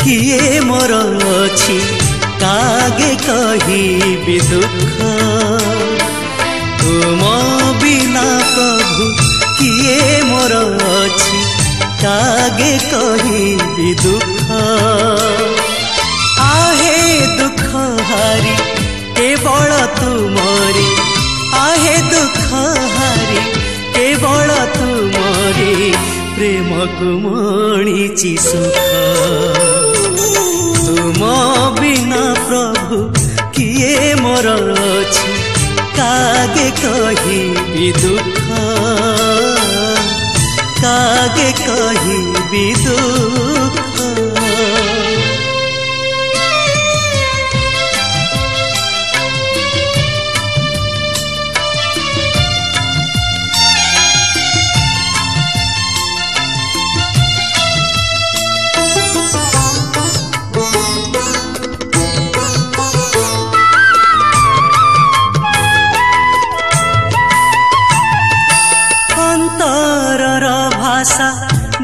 किए मोर अछि कागे कहिबी दुख तुम बिना प्रभु किए मोर अछि कागे कहिबी दुख आहे दुख हारी केवल तुमरी आहे दुख हारी केवल तुमरी प्रेम को मणिची सुख तुम बिना प्रभु किए मोर अछि कागे कहिबी दुख कागे कहिबी दुख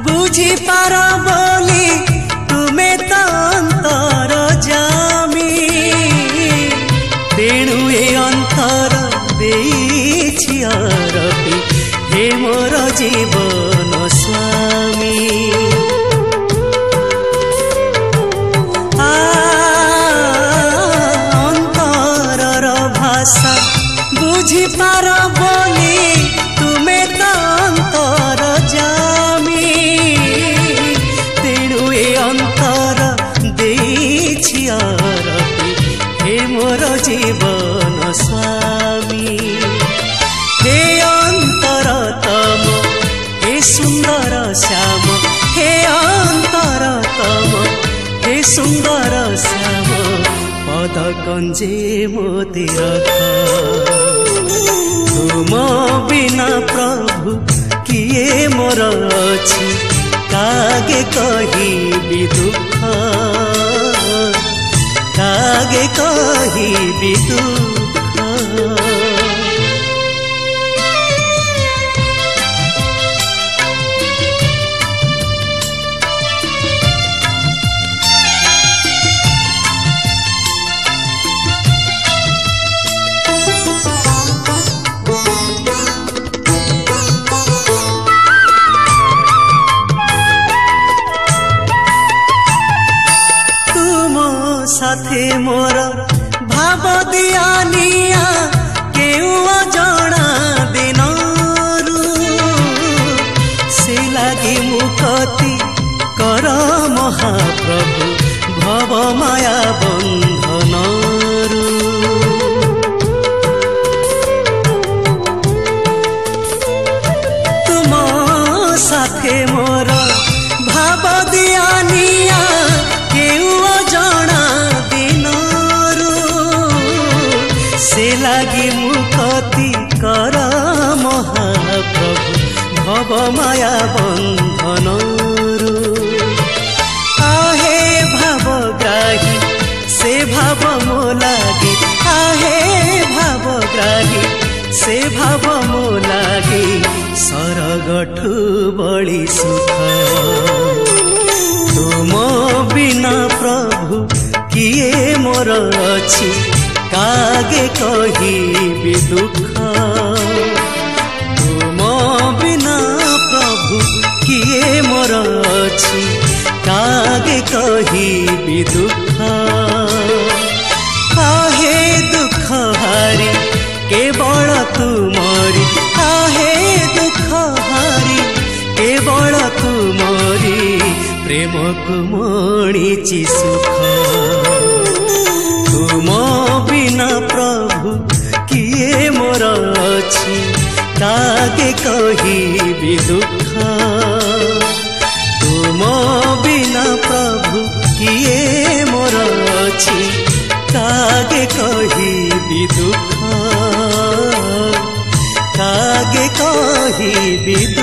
बुझी पार बोली तुम्हें तो अंतर जामी तेणु ए अंतर देछि आरती हे मोर जीवन स्वामी अंतर भाषा बुझी पार बोली तुम्हें तो अंतर हे मोर जीवन स्वामी हे अंतरतम हे सुंदर श्याम हे अंतरतम हे सुंदर श्याम पद कंजे मोती रख तुम बिना प्रभु किए मोर अछि कागे कहिबी दुख कागे कहिबी दुख साथे मोर भाव दियानिया केउ जना दिनरु से लागी मुकति कर महाप्रभु भव माया बंधनरु तुम साथे मोर भाव दियानिया केउ जना से लागी मुकति कर महाप्रभु भव माया बंधनरु आहे भावग्राही से भाव मो लागी आहे भावग्राही से भाव मो लागी सरगठु बड़ी सुख तुम बिना प्रभु किए मोर अछि कागे कहिबी दुख तुम बिना प्रभु किए मोर अछि कागे कहिबी दुख आहे दुख हारी केवल तुमरी आहे दुख हारी केवल तुमरी प्रेम को मणिची सुख तुम बिना प्रभु किए मोर अछि कागे कहिबी दुख तुम बिना प्रभु किए मोर अछि कागे कहिबी दुख कागे कहिबी दुख।